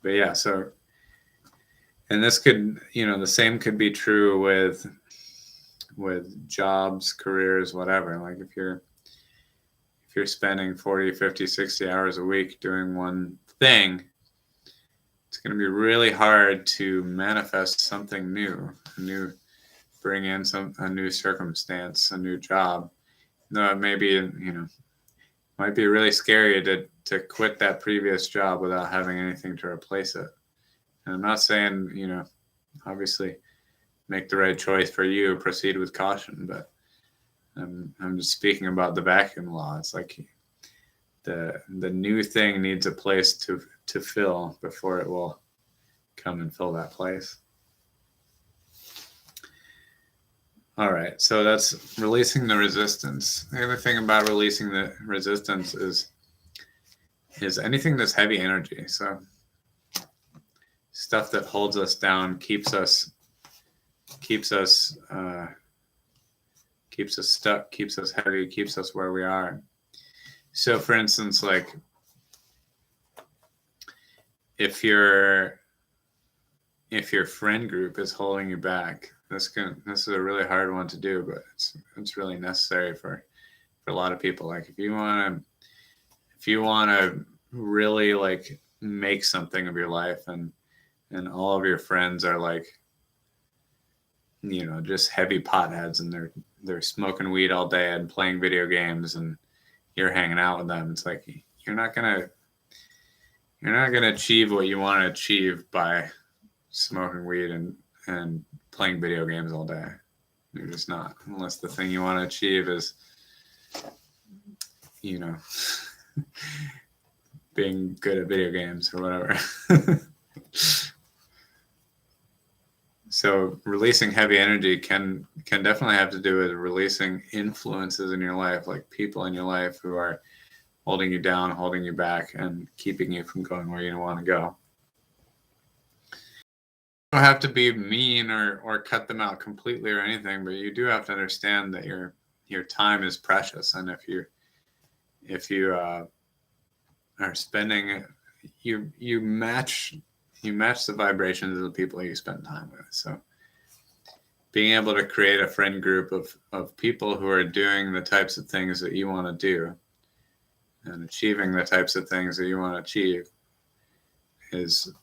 yeah, so, and this could, the same could be true with jobs, careers, whatever. Like if you're spending 40, 50, 60 hours a week doing one thing, it's going to be really hard to manifest something new, bring in a new circumstance, a new job. No, it may be, might be really scary to quit that previous job without having anything to replace it. And I'm not saying, obviously make the right choice for you, proceed with caution, but I'm just speaking about the vacuum law. It's like the new thing needs a place to fill before it will come and fill that place. All right, so that's releasing the resistance. The other thing about releasing the resistance is anything that's heavy energy. So stuff that holds us down, keeps us stuck, keeps us heavy, keeps us where we are. So for instance, like if your friend group is holding you back, this is a really hard one to do, but it's really necessary for a lot of people. Like if you want to really like make something of your life and all of your friends are like, just heavy potheads and they're smoking weed all day and playing video games and you're hanging out with them. It's like you're not gonna achieve what you want to achieve by smoking weed and playing video games all day. You're just not, unless the thing you want to achieve is being good at video games or whatever. So releasing heavy energy can definitely have to do with releasing influences in your life, like people in your life who are holding you down, holding you back, and keeping you from going where you want to go. You don't have to be mean or cut them out completely or anything, but you do have to understand that your time is precious, and if you are spending, you match the vibrations of the people you spend time with. So being able to create a friend group of people who are doing the types of things that you want to do and achieving the types of things that you want to achieve is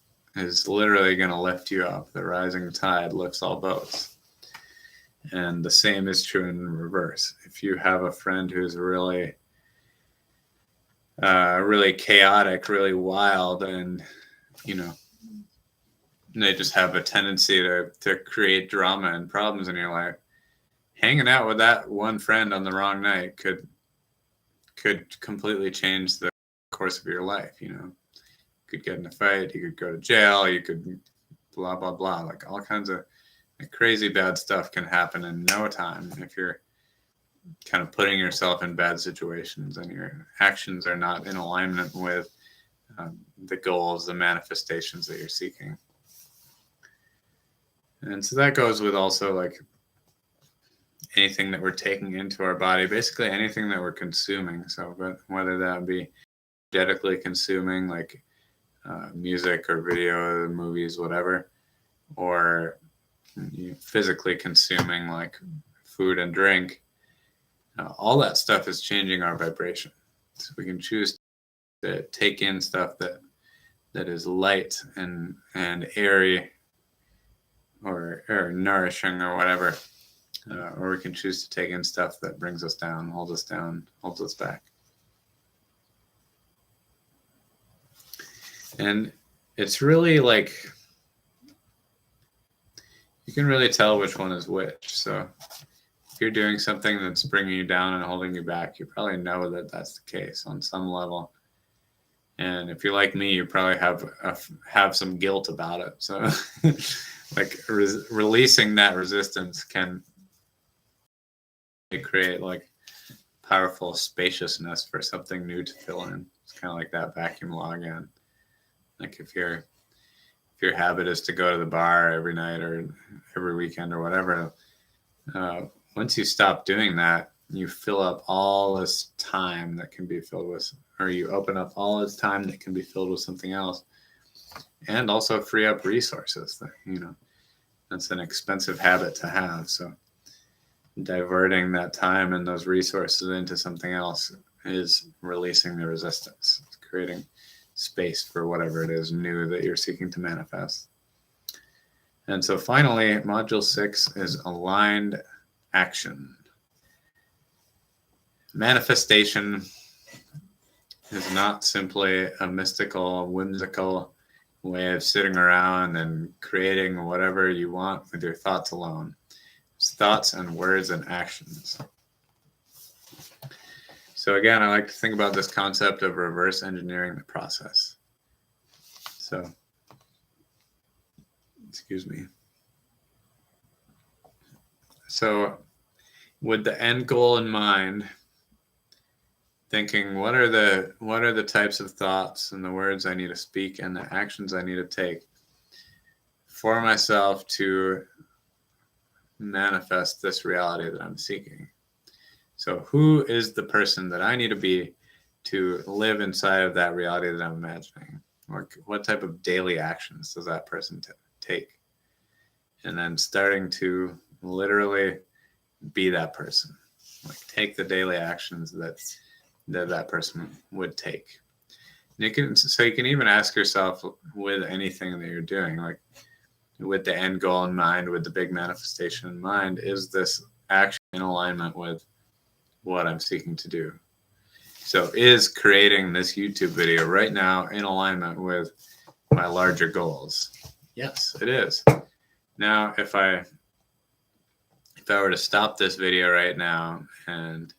literally going to lift you up. The rising tide lifts all boats. And the same is true in reverse. If you have a friend who's really chaotic, really wild, and they just have a tendency to create drama and problems in your life, hanging out with that one friend on the wrong night could completely change the course of your life, could get in a fight, you could go to jail, you could blah, blah, blah. Like all kinds of crazy bad stuff can happen in no time if you're kind of putting yourself in bad situations and your actions are not in alignment with the goals, the manifestations that you're seeking. And so that goes with also like anything that we're taking into our body, basically anything that we're consuming. So whether that be energetically consuming, like music or video, movies, whatever, or physically consuming, like food and drink, all that stuff is changing our vibration. So we can choose to take in stuff that is light and airy or nourishing or whatever. Or we can choose to take in stuff that brings us down, holds us back. And it's really like, you can really tell which one is which. So if you're doing something that's bringing you down and holding you back, you probably know that that's the case on some level. And if you're like me, you probably have some guilt about it. So like releasing that resistance can create like powerful spaciousness for something new to fill in. It's kind of like that vacuum login. Like if your habit is to go to the bar every night or every weekend or whatever, once you stop doing that, you fill up all this time that can be filled with, or you open up all this time that can be filled with something else, and also free up resources. That, that's an expensive habit to have. So diverting that time and those resources into something else is releasing the resistance. It's creating space for whatever it is new that you're seeking to manifest. And so finally, module 6 is aligned action. Manifestation is not simply a mystical, whimsical way of sitting around and creating whatever you want with your thoughts alone. It's thoughts and words and actions. So again, I like to think about this concept of reverse engineering the process. So, excuse me. So with the end goal in mind, thinking what are the types of thoughts and the words I need to speak and the actions I need to take for myself to manifest this reality that I'm seeking. So who is the person that I need to be to live inside of that reality that I'm imagining? Or what type of daily actions does that person take? And then starting to literally be that person. Like take the daily actions that person would take. You can even ask yourself with anything that you're doing, like with the end goal in mind, with the big manifestation in mind, is this action in alignment with what I'm seeking to do? So is creating this YouTube video right now in alignment with my larger goals? Yes, it is. Now, if I were to stop this video right now and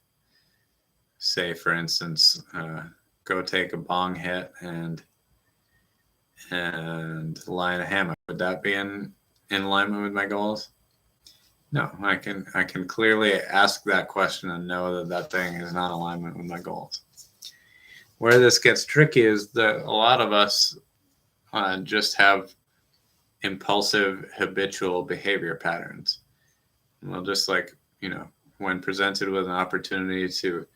say, for instance, go take a bong hit and lie in a hammock, would that be in alignment with my goals? No, I can clearly ask that question and know that thing is not in alignment with my goals. Where this gets tricky is that a lot of us just have impulsive, habitual behavior patterns. Well, just like, when presented with an opportunity to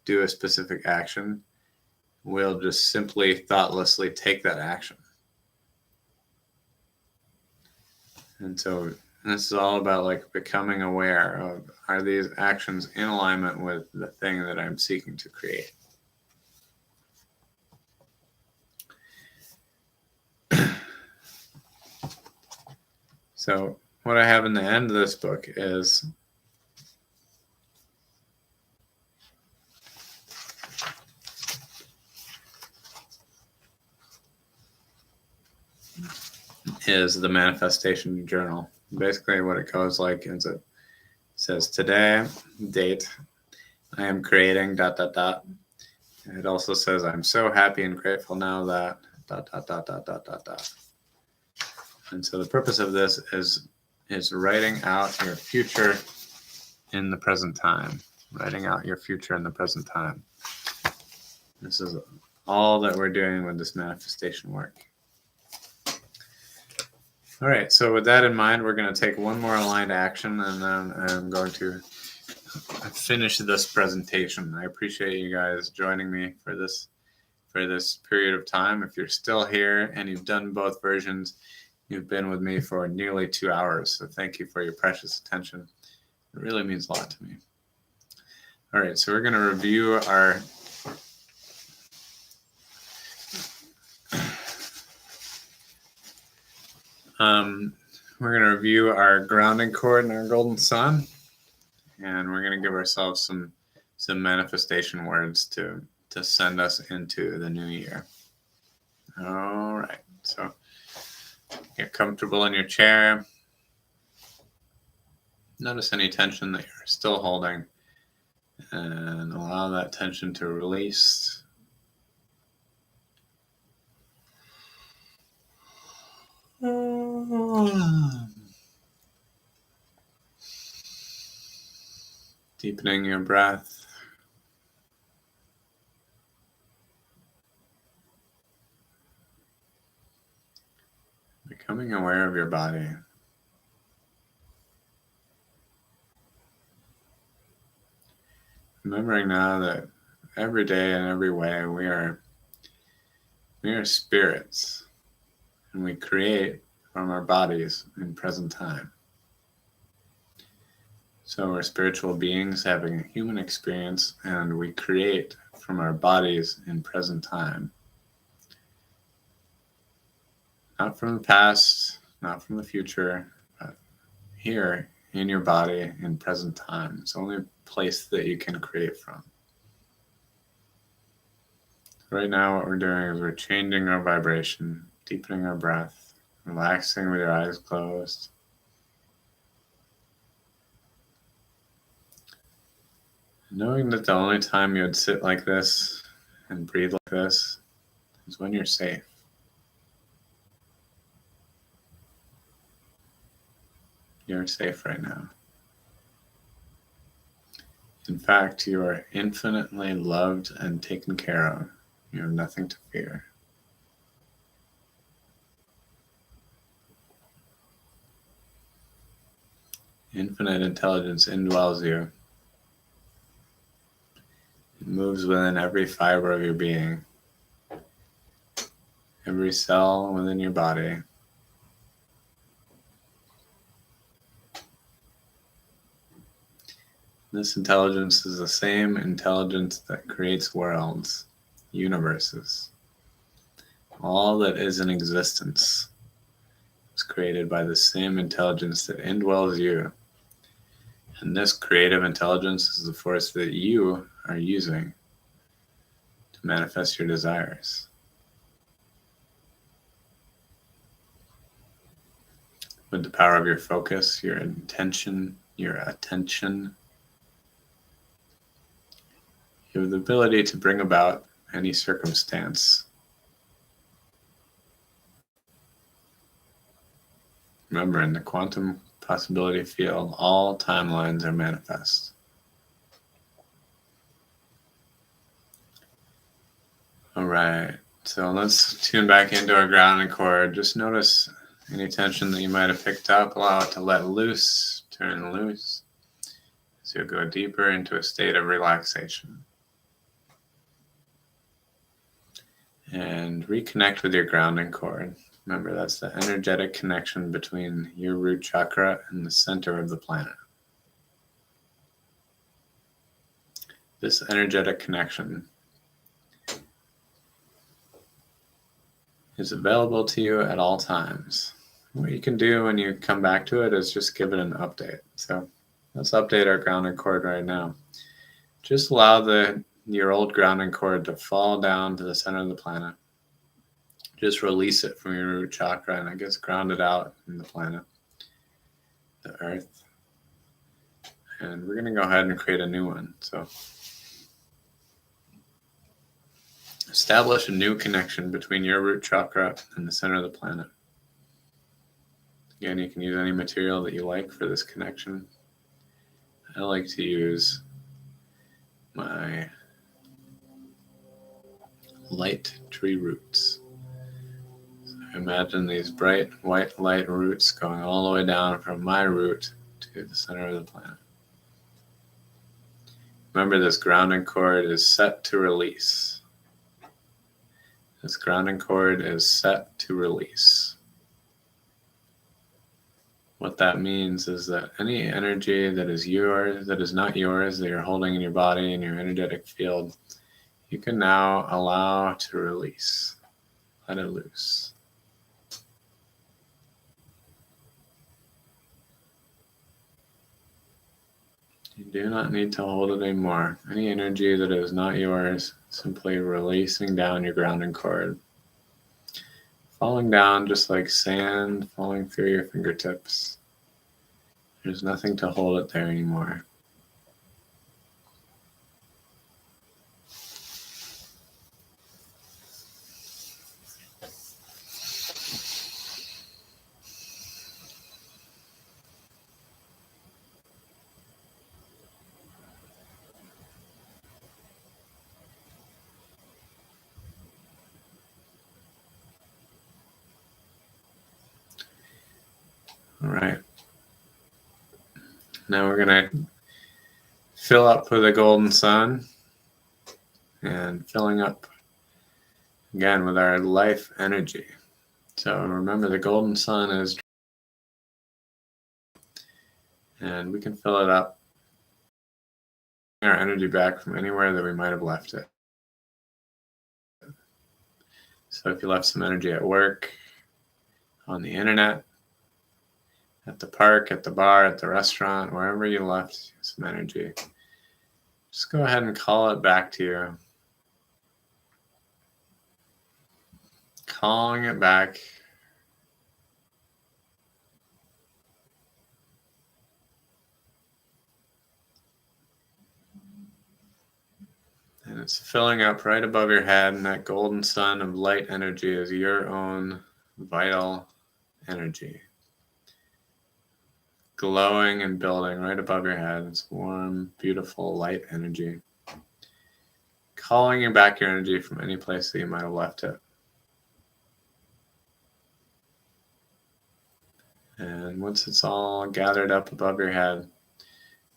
do a specific action, we'll just simply thoughtlessly take that action. And so this is all about like becoming aware of, are these actions in alignment with the thing that I'm seeking to create? So what I have in the end of this book is the manifestation journal. Basically what it goes like is it says today, date, I am creating ... It also says I'm so happy and grateful now that ... dot, dot, dot, dot, dot, dot, dot. And so the purpose of this is writing out your future in the present time. Writing out your future in the present time. This is all that we're doing with this manifestation work. All right, so with that in mind, we're going to take one more aligned action, and then I'm going to finish this presentation. I appreciate you guys joining me for this period of time. If you're still here and you've done both versions, you've been with me for nearly 2 hours. So thank you for your precious attention. It really means a lot to me. All right, so we're going to review our grounding cord and our golden sun, and we're going to give ourselves some manifestation words to send us into the new year. All right, so get comfortable in your chair. Notice any tension that you're still holding, and allow that tension to release. Deepening your breath. Becoming aware of your body. Remembering now that every day in every way we are spirits, and we create from our bodies in present time. So we're spiritual beings having a human experience, and we create from our bodies in present time. Not from the past, not from the future, but here in your body in present time. It's the only place that you can create from. Right now what we're doing is we're changing our vibration, deepening our breath, relaxing with your eyes closed. Knowing that the only time you would sit like this and breathe like this is when you're safe. You're safe right now. In fact, you are infinitely loved and taken care of. You have nothing to fear. Infinite intelligence indwells you. It moves within every fiber of your being, every cell within your body. This intelligence is the same intelligence that creates worlds, universes. All that is in existence was created by the same intelligence that indwells you. And this creative intelligence is the force that you are using to manifest your desires. With the power of your focus, your intention, your attention, you have the ability to bring about any circumstance. Remember, in the quantum possibility field, all timelines are manifest. All right, so let's tune back into our grounding cord. Just notice any tension that you might have picked up. Allow it to let loose, turn loose. So you'll go deeper into a state of relaxation. And reconnect with your grounding cord. Remember, that's the energetic connection between your root chakra and the center of the planet. This energetic connection is available to you at all times. What you can do when you come back to it is just give it an update. So let's update our grounding cord right now. Just allow your old grounding cord to fall down to the center of the planet. Just release it from your root chakra and it gets grounded out in the planet, the earth. And we're going to go ahead and create a new one. So Establish a new connection between your root chakra and the center of the planet. Again, you can use any material that you like for this connection. I like to use my light tree roots. So imagine these bright white light roots going all the way down from my root to the center of the planet. Remember, this grounding cord is set to release. This grounding cord is set to release. What that means is that any energy that is yours, that is not yours, that you're holding in your body, in your energetic field, you can now allow to release. Let it loose. You do not need to hold it anymore. Any energy that is not yours, simply releasing down your grounding cord. Falling down just like sand falling through your fingertips. There's nothing to hold it there anymore. All right. Now we're going to fill up with the golden sun and filling up again with our life energy. So remember, the golden sun is, and we can fill it up, our energy back from anywhere that we might have left it. So if you left some energy at work, on the internet, at the park, at the bar, at the restaurant, wherever you left some energy, just go ahead and call it back to you. Calling it back. And it's filling up right above your head, and that golden sun of light energy is your own vital energy. Glowing and building right above your head. It's warm, beautiful, light energy. Calling you back your energy from any place that you might have left it. And once it's all gathered up above your head,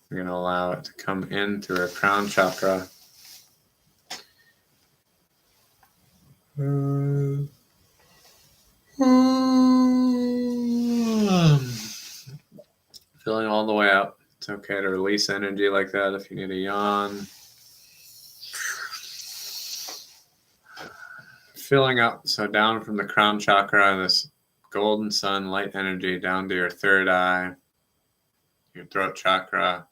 you're going to allow it to come in through our crown chakra. Filling all the way up. It's okay to release energy like that if you need a yawn. Filling up, so down from the crown chakra, this golden sun light energy down to your third eye, your throat chakra,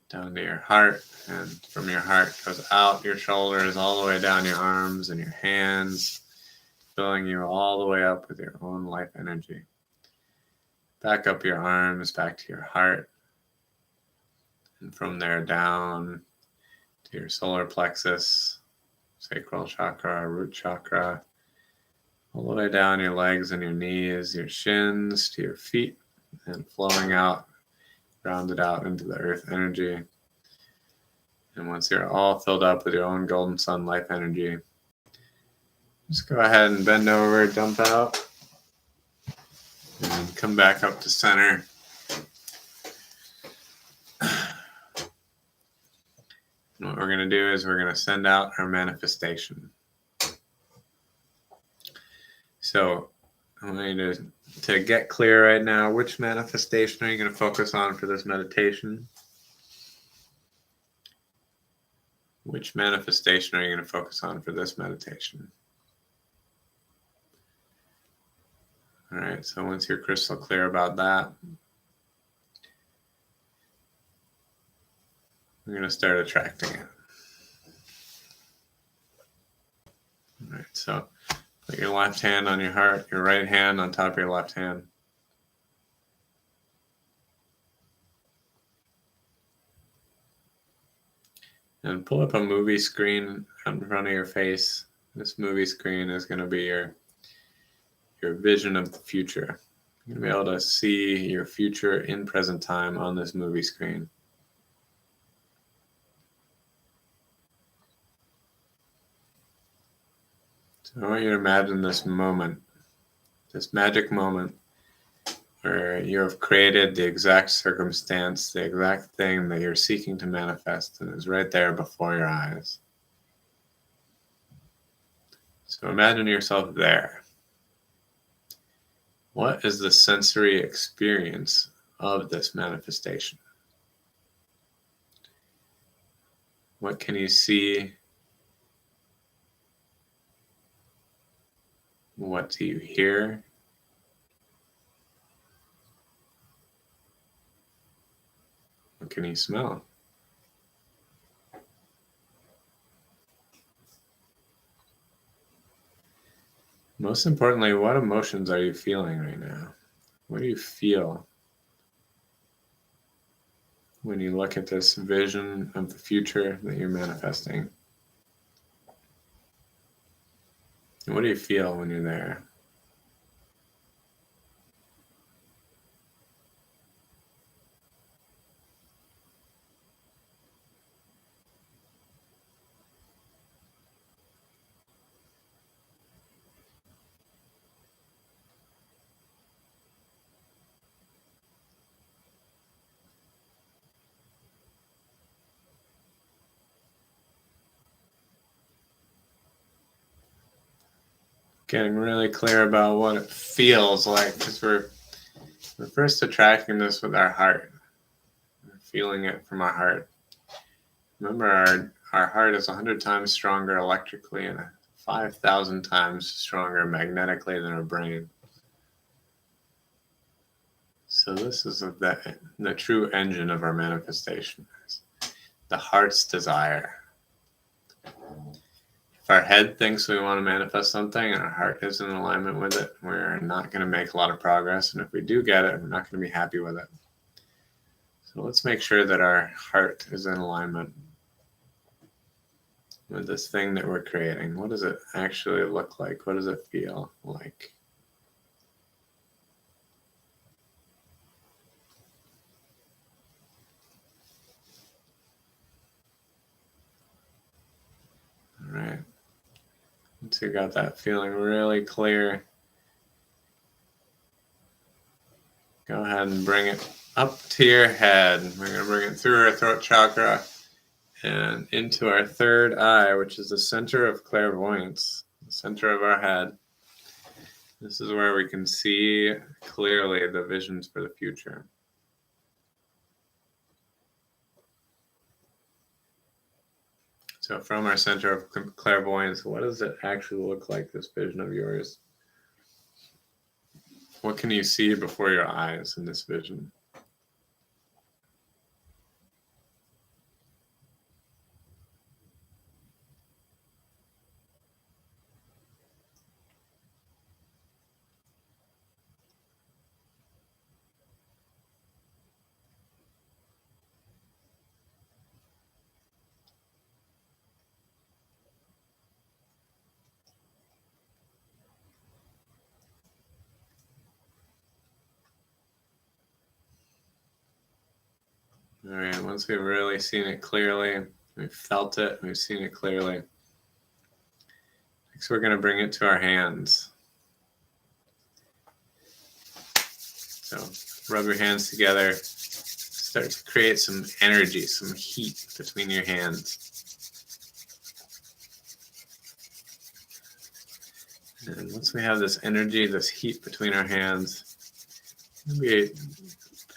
down to your heart, and from your heart goes out your shoulders, all the way down your arms and your hands, filling you all the way up with your own life energy. Back up your arms, back to your heart, and from there down to your solar plexus, sacral chakra, root chakra, all the way down your legs and your knees, your shins to your feet, and flowing out, grounded out into the earth energy. And once you're all filled up with your own golden sun life energy, just go ahead and bend over, dump out, and come back up to center. And what we're going to do is we're going to send out our manifestation. So I want you to get clear right now. Which manifestation are you going to focus on for this meditation? Which manifestation are you going to focus on for this meditation? All right, so once you're crystal clear about that, we're going to start attracting it. All right, so put your left hand on your heart, your right hand on top of your left hand. And pull up a movie screen out in front of your face. This movie screen is going to be your vision of the future. You're going to be able to see your future in present time on this movie screen. So I want you to imagine this moment, this magic moment, where you have created the exact circumstance, the exact thing that you're seeking to manifest, and is right there before your eyes. So imagine yourself there. What is the sensory experience of this manifestation? What can you see? What do you hear? What can you smell? Most importantly, what emotions are you feeling right now? What do you feel when you look at this vision of the future that you're manifesting? And what do you feel when you're there? Getting really clear about what it feels like, because we're first attracting this with our heart. We're feeling it from our heart. Remember, our heart is 100 times stronger electrically and 5,000 times stronger magnetically than our brain. So this is the true engine of our manifestation, the heart's desire. If our head thinks we want to manifest something and our heart is in alignment with it, we're not going to make a lot of progress. And if we do get it, we're not going to be happy with it. So let's make sure that our heart is in alignment with this thing that we're creating. What does it actually look like? What does it feel like? All right. Once you got that feeling really clear, go ahead and bring it up to your head. We're going to bring it through our throat chakra and into our third eye, which is the center of clairvoyance, the center of our head. This is where we can see clearly the visions for the future. So from our center of clairvoyance, what does it actually look like, this vision of yours? What can you see before your eyes in this vision? All right, once we've really seen it clearly, we've felt it, we've seen it clearly. Next, we're going to bring it to our hands. So rub your hands together, start to create some energy, some heat between your hands. And once we have this energy, this heat between our hands, we'll be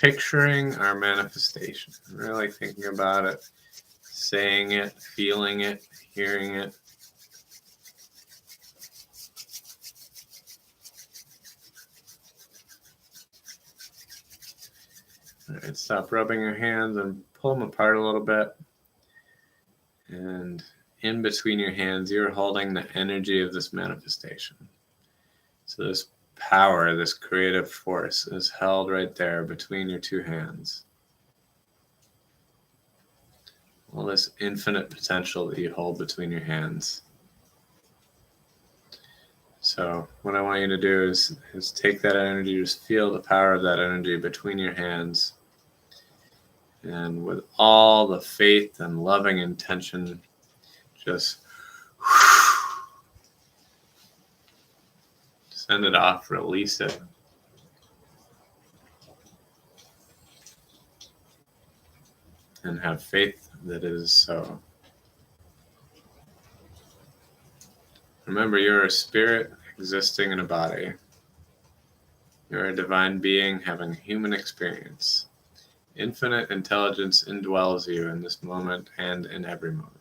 picturing our manifestation, really thinking about it, saying it, feeling it, hearing it. All right, stop rubbing your hands and pull them apart a little bit. And in between your hands, you're holding the energy of this manifestation. So this power, this creative force is held right there between your two hands. all this infinite potential that you hold between your hands. So what I want you to do is take that energy, just feel the power of that energy between your hands. And with all the faith and loving intention, just send it off, release it. And have faith that it is so. Remember, you're a spirit existing in a body. You're a divine being having a human experience. Infinite intelligence indwells you in this moment and in every moment.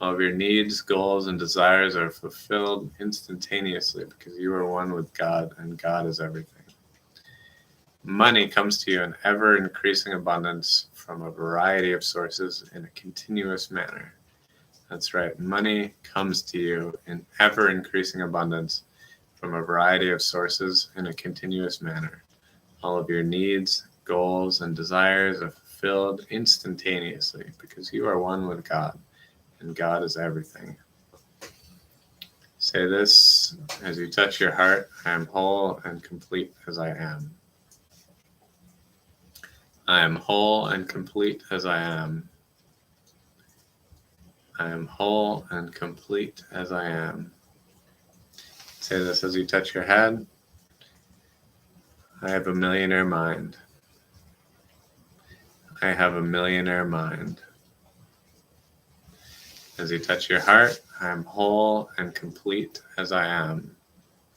All of your needs, goals, and desires are fulfilled instantaneously because you are one with God, and God is everything. Money comes to you in ever-increasing abundance from a variety of sources in a continuous manner. That's right. Money comes to you in ever-increasing abundance from a variety of sources in a continuous manner. All of your needs, goals, and desires are fulfilled instantaneously because you are one with God, and God is everything. Say this as you touch your heart: I am whole and complete as I am. I am whole and complete as I am. I am whole and complete as I am. Say this as you touch your head. I have a millionaire mind. I have a millionaire mind. As you touch your heart, I am whole and complete as I am.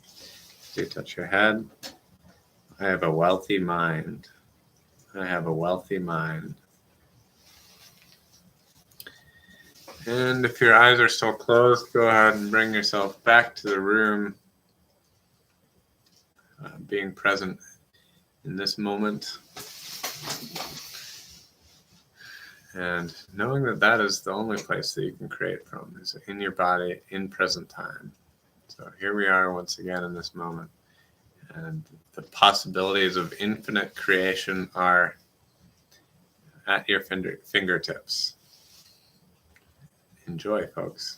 As you touch your head, I have a wealthy mind. I have a wealthy mind. And if your eyes are still closed, go ahead and bring yourself back to the room, being present in this moment. And knowing that that is the only place that you can create from, is in your body, in present time. So here we are once again in this moment. And the possibilities of infinite creation are at your fingertips. Enjoy, folks.